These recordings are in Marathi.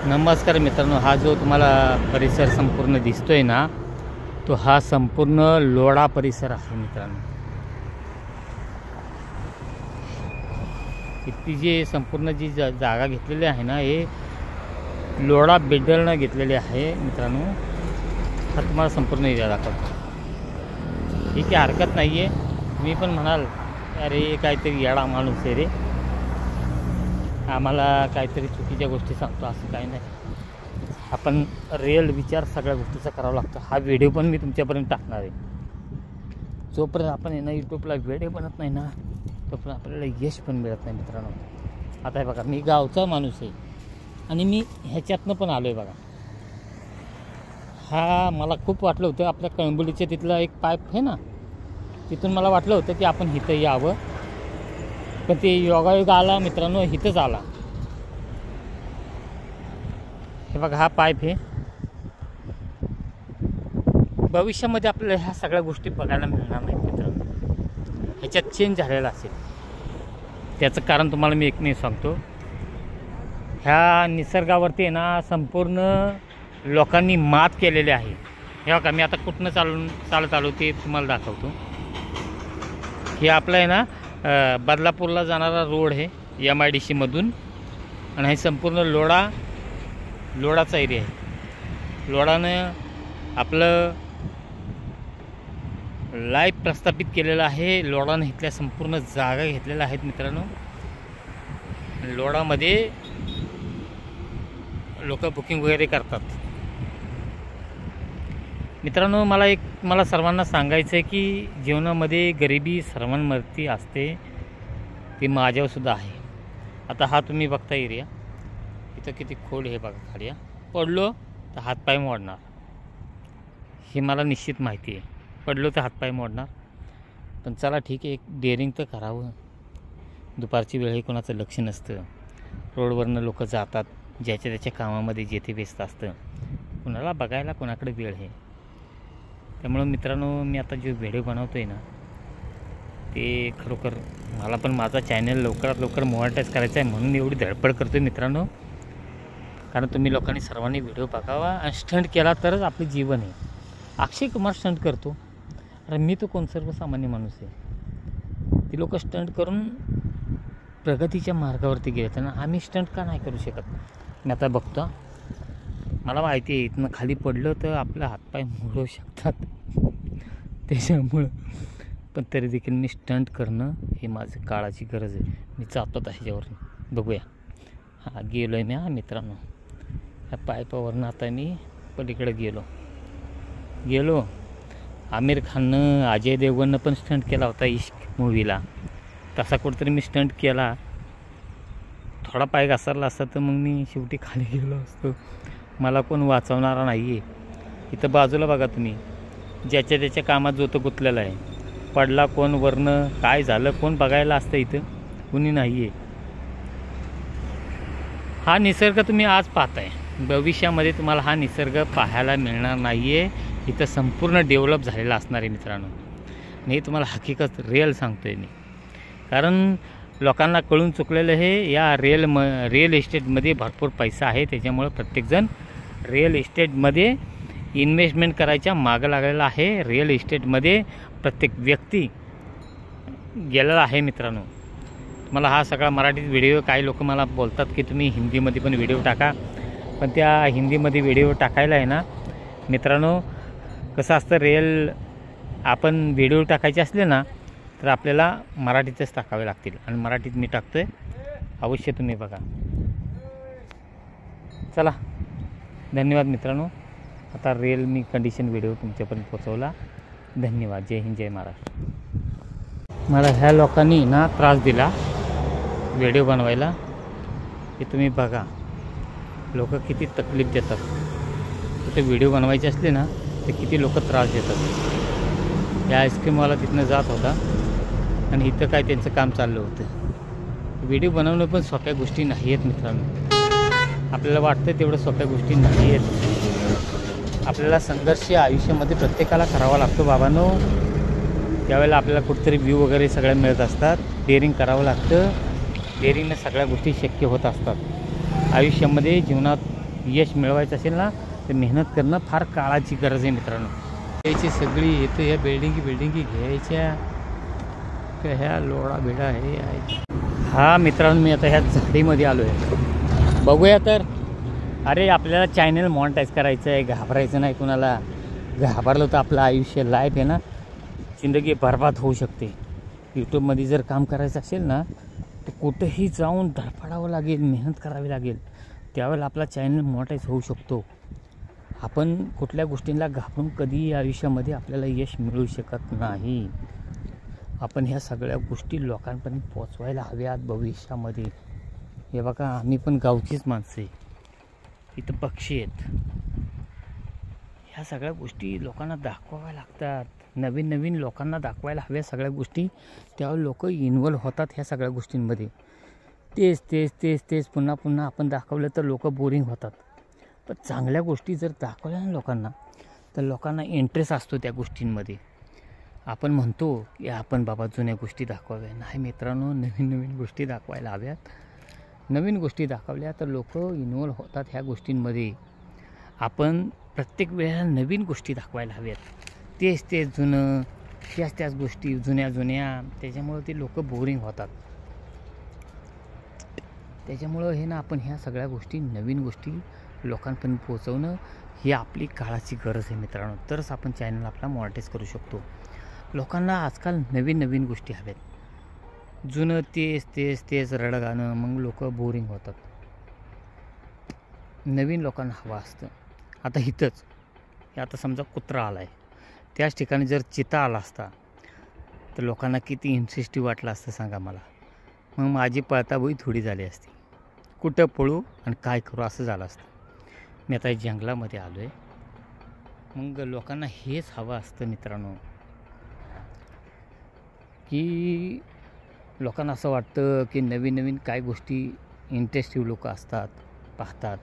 नमस्कार मित्रांनो, हा जो तुम्हाला परिसर संपूर्ण दिसतोय ना, तो हा संपूर्ण लोढा परिसर आहे मित्रांनो. इतकी जी संपूर्ण जी जागा घेतलेली आहे ना, हे लोढा बिल्डरनं घेतलेली आहे मित्रांनो. हा तुम्हाला संपूर्ण एरिया दाखवतो. ही काही हरकत नाही आहे. मी पण म्हणाल अरे काहीतरी येडा माणूस आहे रे, आम्हाला काहीतरी चुकीच्या गोष्टी सांगतो, असं काही नाही. आपण रिअल विचार सगळ्या गोष्टीचा करावा लागतो. हा व्हिडिओ पण मी तुमच्यापर्यंत टाकणार आहे. जोपर्यंत आपण आहे ना यूट्यूबला व्हिडिओ बनत नाही ना, तोपर्यंत आपल्याला यश पण मिळत नाही मित्रांनो. आता हे बघा, मी गावचा माणूस आहे आणि मी ह्याच्यातनं पण आलो आहे बघा. हा मला खूप वाटलं होतं, आपल्या कळंबोलीच्या तिथला एक पाईप आहे ना, तिथून मला वाटलं होतं की आपण इथं यावं, पण ते योगायोग आला मित्रांनो, इथंच आला. हे बघा, हा पाईप आहे. भविष्यामध्ये आपल्याला ह्या सगळ्या गोष्टी बघायला मिळणार नाहीत मित्रांनो. ह्याच्यात चेंज झालेला असेल. त्याचं कारण तुम्हाला मी एक नाही सांगतो. ह्या निसर्गावरती आहे ना संपूर्ण लोकांनी मात केलेली आहे. हे बघा, मी आता कुठनं चालत आलो ते तुम्हाला दाखवतो. हे आपलं आहे ना बदलापूरला जाणारा रोड आहे MIDC मधून, आणि हे संपूर्ण लोढाचा एरिया आहे. लोढानं आपलं लाईफ प्रस्थापित केलेलं आहे. लोढानं इथल्या संपूर्ण जागा घेतलेल्या आहेत मित्रांनो. लोढामध्ये लोक बुकिंग वगैरे करतात मित्रांनो. मला सर्वांना सांगायचं आहे की जीवनामध्ये गरिबी सर्वांवरती असते, ती माझ्यावरसुद्धा आहे. आता हा तुम्ही बघता एरिया, इथं किती खोल हे बघा. खाली पडलो तर हातपाय मोडणार, हे मला निश्चित माहिती आहे. पडलो तर हातपाय मोडणार, पण चला ठीक आहे, एक डेअरिंग तर करावं. दुपारची वेळही कोणाचं लक्ष नसतं. रोडवरनं लोक जातात, ज्याच्या त्याच्या कामामध्ये जेथे व्यस्त असतं. कुणाला बघायला कोणाकडे वेळ आहे. त्यामुळं मित्रांनो, मी आता जो व्हिडिओ बनवतो आहे ना, ते खरोखर मला पण माझा चॅनल लवकरात लवकर मोनेटाईज करायचा आहे, म्हणून एवढी धडपड करतो आहे मित्रांनो. कारण तुम्ही लोकांनी सर्वांनी व्हिडिओ बघावा आणि स्टंट केला तरच आपलं जीवन आहे. अक्षय कुमार स्टंट करतो, अरे मी तो कोण सर्वसामान्य माणूस आहे. ती लोक स्टंट करून प्रगतीच्या मार्गावरती गेले, त्यांना आम्ही स्टंट का नाही करू शकत. मी आता बघतो, मला माहिती आहे इथनं खाली पडलं तर आपलं हातपाय मोडू शकतात. त्याच्यामुळं पण तरी देखील मी स्टंट करणं हे माझं काळाची गरज आहे. मी जातो ह्याच्यावर, बघूया. हा गेलो आहे मी मित्रांनो. ह्या पायपावरनं आता मी पलीकडे गेलो. आमिर खाननं, अजय देवगननं पण स्टंट केला होता इश्क मूवीला. तसा कुठंतरी मी स्टंट केला. थोडा पाय घसरला असता तर मग मी शेवटी खाली गेलो असतो. मला कोण वाचवणारा नाही आहे. इथं बाजूला बघा तुम्ही, ज्याच्या त्याच्या कामात जो तो गुंतलेला आहे. पडला कोण, वरनं काय झालं कोण बघायला असतं, इथं कुणी नाही आहे. हा निसर्ग तुम्ही आज पाहताय, भविष्यामध्ये तुम्हाला हा निसर्ग पाहायला मिळणार नाही आहे. इथं संपूर्ण डेव्हलप झालेला असणार आहे मित्रांनो. मी तुम्हाला हकीकत रिअल सांगतो आहे मी. कारण लोकांना कळून चुकलेलं हे या रिअल इस्टेटमध्ये भरपूर पैसा आहे. त्याच्यामुळं प्रत्येकजण रिअल इस्टेटमध्ये इन्व्हेस्टमेंट करायच्या मागं लागलेला आहे. रिअल इस्टेटमध्ये प्रत्येक व्यक्ती गेलेला आहे मित्रांनो. मला हा सगळा मराठीत व्हिडिओ, काही लोक मला बोलतात की तुम्ही हिंदीमध्ये पण व्हिडिओ टाका, पण त्या हिंदीमध्ये व्हिडिओ टाकायला आहे ना मित्रांनो, कसं असतं, रिअल आपण व्हिडिओ टाकायचे असले ना तर आपल्याला मराठीतच टाकावे लागतील, आणि मराठीत मी टाकतो आहे. अवश्य तुम्ही बघा. चला, धन्यवाद मित्रांनो. आता रिअल मी कंडिशन व्हिडिओ तुमच्यापर्यंत पोचवला. धन्यवाद. जय हिंद, जय महाराष्ट्र. मला ह्या लोकांनी ना त्रास दिला व्हिडिओ बनवायला. हे तुम्ही बघा, लोक किती तकलीफ देतात. कुठे व्हिडिओ बनवायचे असले ना तर किती लोक त्रास देतात. या आईस्क्रीमवाला तिथनं जात होता आणि इथं काय त्यांचं काम चाललं होतं. व्हिडिओ बनवणं पण सोप्या गोष्टी नाही आहेत मित्रांनो. आपल्याला वाटतं तेवढं सोप्या गोष्टी नाही आहेत. आपल्याला संघर्ष आयुष्यामध्ये प्रत्येकाला करावा लागतो बाबांनो. त्यावेळेला आपल्याला कुठेतरी व्ह्यू वगैरे सगळ्या मिळत असतात. डेअरिंग करावं लागतं. डेअरिंगनं सगळ्या गोष्टी शक्य होत असतात. आयुष्यामध्ये जीवनात यश मिळवायचं असेल ना तर मेहनत करणं फार काळाची गरज आहे मित्रांनो. याची सगळी येतं ह्या बिल्डिंगी घ्यायच्या का ह्या लोळा बिडा हे आहे. हा मित्रांनो मी आता ह्या झाडीमध्ये आलो आहे. बघूया तर. अरे आपल्याला चॅनल मॉनिटाईज करायचं आहे, घाबरायचं नाही कुणाला. घाबरलं तर आपलं आयुष्य लाईफ आहे ना जिंदगी बरबाद होऊ शकते. यूट्यूबमध्ये जर काम करायचं असेल ना तर कुठेही जाऊन धडपडावं लागेल, मेहनत करावी लागेल, त्यावेळेला आपला चॅनल मॉनिटाईज होऊ शकतो. आपण कुठल्या गोष्टींना घाबरून कधीही आयुष्यामध्ये आपल्याला यश मिळू शकत नाही. आपण ह्या सगळ्या गोष्टी लोकांपर्यंत पोचवायला हव्यात भविष्यामध्ये. हे बघा आम्ही पण गावचीच माणसं आहे, इथं पक्षी आहेत. ह्या सगळ्या गोष्टी लोकांना दाखवाव्या लागतात. नवीन नवीन लोकांना दाखवायला हव्या सगळ्या गोष्टी, त्यावेळी लोक इन्व्हॉल्व होतात ह्या सगळ्या गोष्टींमध्ये. तेच पुन्हा पुन्हा आपण दाखवलं तर लोक बोरिंग होतात. पण चांगल्या गोष्टी जर दाखवल्या ना लोकांना तर लोकांना इंटरेस्ट असतो त्या गोष्टींमध्ये. आपण म्हणतो की आपण बाबा जुन्या गोष्टी दाखवाव्या. नाही मित्रांनो, नवीन नवीन गोष्टी दाखवायला हव्यात. नवीन गोष्टी दाखवल्या तर लोक इन्व्हॉल्व होतात ह्या गोष्टींमध्ये. आपण प्रत्येक वेळेला नवीन गोष्टी दाखवायला हव्यात. तेच जुनं, त्याच गोष्टी जुन्या त्याच्यामुळं ते लोक बोरिंग होतात. त्याच्यामुळं हे ना आपण ह्या सगळ्या गोष्टी, नवीन गोष्टी लोकांपर्यंत पोहोचवणं ही आपली काळाची गरज आहे मित्रांनो. तरच आपण चॅनल आपला मॉनिटाईज करू शकतो. लोकांना आजकाल नवीन नवीन गोष्टी हव्यात. जुनं तेच रडगाणं मग लोक बोरिंग होतात. नवीन लोकांना हवं असतं. आता इथंच आता समजा कुत्रा आला आहे, त्याच ठिकाणी जर चिता आला असता तर लोकांना किती इंटरेस्टिव्ह वाटलं असतं सांगा मला. मग माझी पळताबोई थोडी झाली असती. कुठं पळू आणि काय करू असं झालं असतं. मी आता जंगलामध्ये आलो आहे. मग लोकांना हेच हवं असतं मित्रांनो, की लोकांना असं वाटतं की नवीन नवीन काय गोष्टी इंटरेस्टिव्ह लोक असतात, पाहतात.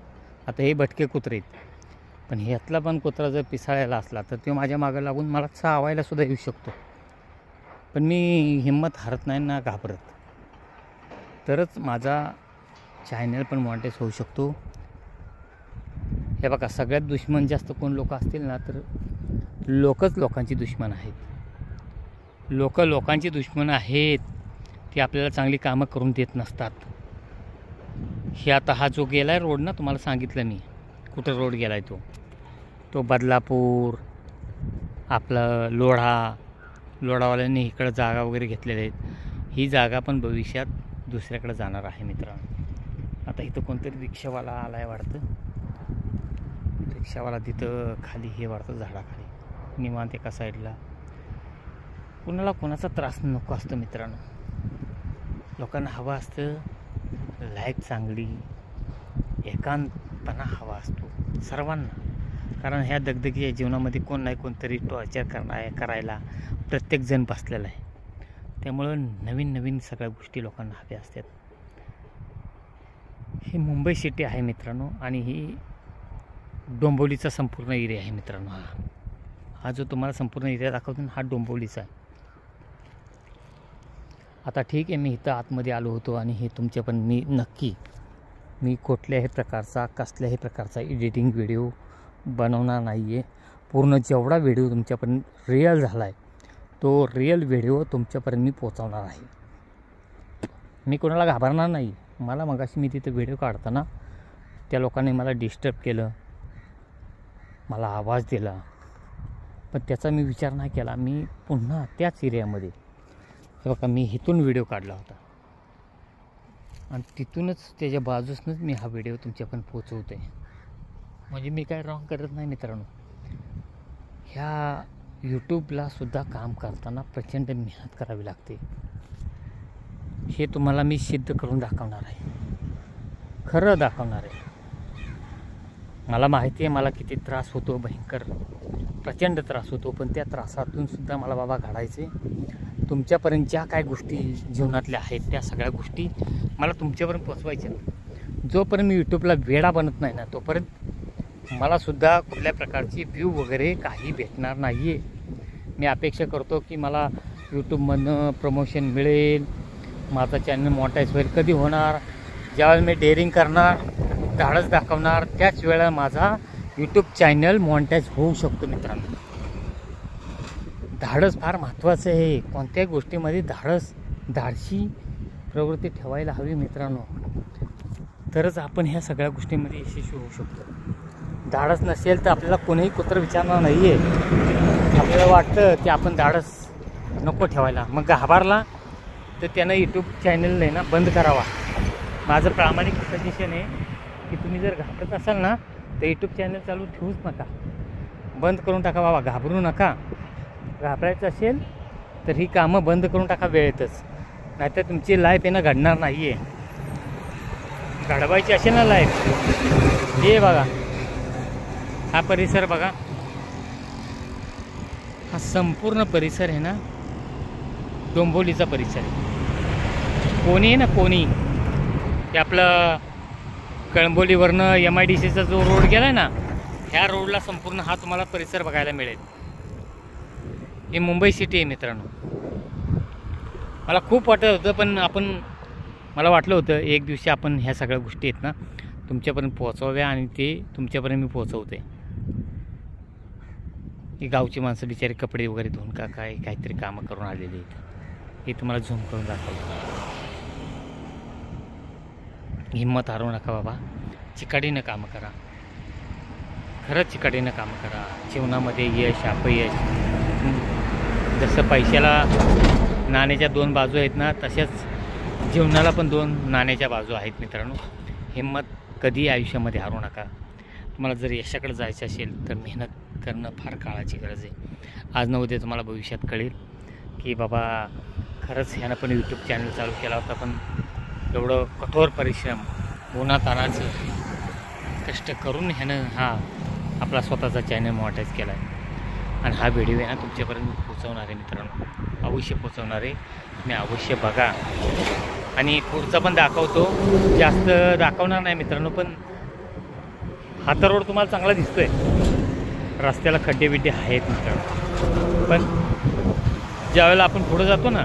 आता हे भटके कुत्रे आहेत, पण ह्यातला पण कुत्रा जर पिसाळायला असला तर तो माझ्या मागं लागून मला चावायला सुद्धा येऊ शकतो. पण मी हिंमत हारत नाही ना घाबरत. तरच माझा चॅनल पण मॉनिटाईज होऊ शकतो. हे बघा सगळ्यात दुश्मन जास्त कोण लोक असतील ना तर लोकच लोकांची दुश्मन आहेत. लोकांची दुश्मन आहेत. ती आपल्याला चांगली कामं करून देत नसतात. हे आता हा जो गेला आहे रोड ना, तुम्हाला सांगितलं मी कुठं रोड गेला आहे तो बदलापूर, आपलं लोढावाल्यांनी इकडं जागा वगैरे घेतलेल्या आहेत. ही जागा पण भविष्यात दुसऱ्याकडे जाणार आहे मित्रांनो. आता इथं कोणतरी रिक्षावाला आला आहे वाटतं. रिक्षावाला तिथं खाली हे वाटतं झाडाखाली निवांत एका साईडला. कुणाला कोणाचा त्रास नको असतं मित्रांनो. लोकांना हवं असतं लाईफ चांगली, एकांतपणा हवा असतो सर्वांना. कारण ह्या दगदगीच्या जीवनामध्ये कोण नाही कोणतरी टॉर्चर करायला प्रत्येकजण बसलेला आहे. त्यामुळं नवीन नवीन सगळ्या गोष्टी लोकांना हव्या असतात. ही मुंबई सिटी आहे मित्रांनो आणि ही डोंबिवलीचा संपूर्ण एरिया आहे मित्रांनो. हा जो तुम्हाला संपूर्ण एरिया दाखवतो ना, हा डोंबिवलीचा आहे. आता ठीक आहे, मी इथं आतमध्ये आलो होतो आणि हे तुमच्या पण मी कुठल्याही प्रकारचा कसल्याही प्रकारचा एडिटिंग व्हिडिओ बनवणार नाही आहे. पूर्ण जेवढा व्हिडिओ तुमच्यापर्यंत रिअल झाला आहे तो रिअल व्हिडिओ तुमच्यापर्यंत मी पोचवणार आहे. मी कोणाला घाबरणार नाही. मला मगाशी मी तिथं व्हिडिओ काढताना त्या लोकांनी मला डिस्टर्ब केलं, मला आवाज दिला, पण त्याचा मी विचार नाही केला. मी पुन्हा त्याच एरियामध्ये हे बघा मी इथून व्हिडिओ काढला होता आणि तिथूनच त्याच्या बाजूसनंच मी हा व्हिडिओ तुमच्यापर्यंत पोचवतो आहे. म्हणजे मी काय रॉंग करत नाही मित्रांनो. ह्या यूट्यूबला सुद्धा काम करताना प्रचंड मेहनत करावी लागते. हे तुम्हाला मी सिद्ध करून दाखवणार आहे, खरं दाखवणार आहे. मला माहिती आहे मला किती त्रास होतो, भयंकर प्रचंड त्रास होतो, पण त्या त्रासातून सुद्धा मला बाबा घडायचे. तुमच्यापर्यंत ज्या काय गोष्टी जीवनातल्या आहेत त्या सगळ्या गोष्टी मला तुमच्यापर्यंत पोचवायच्या. जोपर्यंत मी यूट्यूबला वेडा बनत नाही ना तोपर्यंत मलासुद्धा कुठल्या प्रकारची व्ह्यू वगैरे काही भेटणार नाही आहे. मी अपेक्षा करतो की मला यूट्यूबमधनं प्रमोशन मिळेल, माझा चॅनल मॉनिटाईज होईल. कधी होणार? ज्यावेळेस मी डेअरिंग करणार धाडस दाखवणार त्याच वेळेला माझा यूट्यूब चॅनल मॉनिटाईज होऊ शकतो मित्रांनो. धाडस फार महत्त्वाचं आहे. कोणत्याही गोष्टीमध्ये धाडसी प्रवृत्ती ठेवायला हवी मित्रांनो, तरच आपण ह्या सगळ्या गोष्टींमध्ये यशस्वी होऊ शकतो. धाडस नसेल तर आपल्याला कोणीही कुत्र विचारणार नाही आहे. आपल्याला वाटतं की आपण धाडस नको ठेवायला, मग घाबरला तर त्यानं यूट्यूब चॅनल आहे ना बंद करावा. माझं प्रामाणिक सजेशन आहे की तुम्ही जर घाबरत असाल ना तर यूट्यूब चॅनल चालू ठेवूच नका, बंद करून टाका बाबा. घाबरू नका. घाबरायचं असेल तर ही कामं बंद करून टाका वेळेतच, नाहीतर तुमची लाईफ आहे ना घडणार नाही आहे. घडवायची असेल ना लाईफ, हे बघा हा परिसर बघा, हा संपूर्ण परिसर आहे ना डोंबिवलीचा परिसर आहे. कोणी आहे ना कोणी, ते आपलं कळंबोलीवरनं MIDCचा जो रोड गेला आहे ना, ह्या रोडला संपूर्ण हा तुम्हाला परिसर बघायला मिळेल. ही मुंबई सिटी आहे मित्रांनो. मला खूप वाटत होतं, पण मला वाटलं होतं एक दिवशी आपण ह्या सगळ्या गोष्टी आहेत ना तुमच्यापर्यंत पोहोचवाव्या, आणि ते तुमच्यापर्यंत मी पोहोचवते. ही गावची माणसं बिचारी कपडे वगैरे धुवून काहीतरी कामं करून आलेली आहेत. हे तुम्हाला झूम करून दाखवतो. हिंमत हारू नका बाबा, चिकाटीनं कामं करा. खरंच चिकाटीनं कामं करा. जीवनामध्ये यश अपयश, जसं पैशाला नाण्याच्या दोन बाजू आहेत ना, तशाच जीवनाला पण दोन नाण्याच्या बाजू आहेत मित्रांनो. हिंमत कधी आयुष्यामध्ये हारू नका. तुम्हाला जर यशाकडे जायचं असेल तर मेहनत करणं फार काळाची गरज आहे. आज न उद्या तुम्हाला भविष्यात कळेल की बाबा खरंच ह्यानं पण यूट्यूब चॅनल चालू केला होता, पण एवढं कठोर परिश्रम उन्हातानाचं कष्ट करून ह्यानं हा आपला स्वतःचा चॅनल मॉनिटाईज केला आहे. आणि हा व्हिडिओ आहे ना तुमच्यापर्यंत पोचवणार आहे मित्रांनो, अवश्य पोचवणार आहे. तुम्ही अवश्य बघा आणि पुढचा पण दाखवतो. जास्त दाखवणार नाही मित्रांनो, पण हा तर रोड तुम्हाला चांगला दिसतोय. रस्त्याला खड्डे बिड्डे आहेत मित्रांनो, पण ज्यावेळेला आपण पुढं जातो ना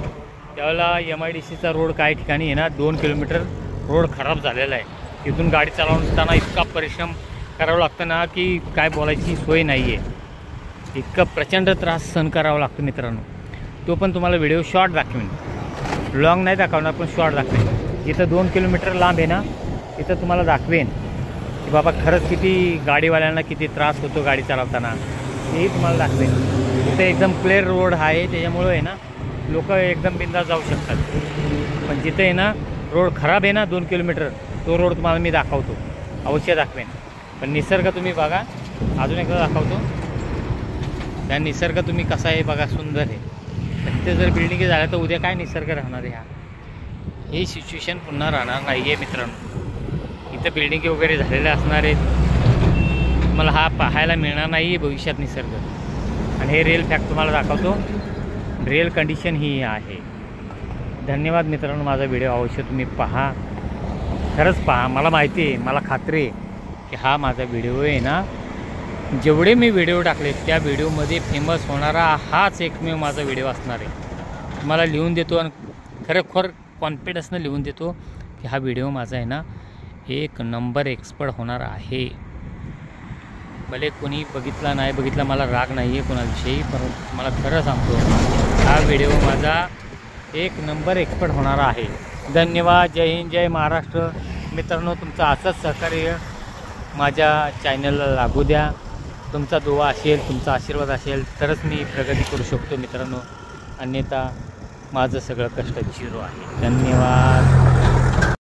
त्यावेळेला MIDCचा रोड काही ठिकाणी आहे ना 2 किलोमीटर रोड खराब झालेला आहे. तिथून गाडी चालवताना इतका परिश्रम करावं लागतं ना की काय बोलायची सोय नाही आहे. इतका प्रचंड त्रास सहन करावा लागतो मित्रांनो. तो पण तुम्हाला व्हिडिओ शॉर्ट दाखवेन, लॉंग नाही दाखवणार, पण शॉर्ट दाखवेन. जिथं 2 किलोमीटर लांब आहे ना तिथं तुम्हाला दाखवेन की बाबा खरंच किती गाडीवाल्यांना किती त्रास होतो गाडी चालवताना, हेही तुम्हाला दाखवेन. तिथं एकदम क्लिअर रोड आहे, त्याच्यामुळं आहे ना लोक एकदम बिंदास जाऊ शकतात. पण जिथं आहे ना रोड खराब आहे ना 2 किलोमीटर, तो रोड तुम्हाला मी दाखवतो, अवश्य दाखवेन. पण निसर्ग तुम्ही बघा, अजून एकदा दाखवतो. त्या निसर्ग तुम्ही कसा आहे बघा, सुंदर आहे. तिथे जर बिल्डिंग झाल्या तर उद्या काय निसर्ग राहणार आहे. हे सिच्युएशन पुन्हा राहणार नाही आहे मित्रांनो. इथं बिल्डिंग वगैरे झालेल्या असणार आहेत, तुम्हाला हा पाहायला मिळणार नाही आहे भविष्यात निसर्ग. आणि हे रिअल फॅक्ट तुम्हाला दाखवतो, रिअल कंडिशन ही आहे. धन्यवाद मित्रांनो. माझा व्हिडिओ अवश्य तुम्ही पहा, खरंच पहा. मला माहिती आहे, मला खात्री आहे की हा माझा व्हिडिओ आहे ना, जेवढे मी व्हिडिओ टाकले त्या व्हिडिओमध्ये फेमस होणारा हाच एकमेव माझा व्हिडिओ असणार आहे. तुम्हाला लिहून देतो आणि खरोखर कॉन्फिडन्सनं लिहून देतो की हा व्हिडिओ माझा आहे ना 1 नंबर एक्सपर्ट होणार आहे. भले कोणी बघितला नाही बघितला, मला राग नाही आहे कोणाविषयी, परंतु मला खरं सांगतो हा व्हिडिओ माझा 1 नंबर एक्सपर्ट होणार आहे. धन्यवाद. जय हिंद, जय महाराष्ट्र. मित्रांनो तुमचं असंच सहकार्य माझ्या चॅनलला लागू द्या. तुमचा दुवा असेल, तुमचा आशीर्वाद असेल तरच मी प्रगती करू शकतो मित्रांनो, अन्यथा माझं सगळं कष्ट झिरो आहे. धन्यवाद.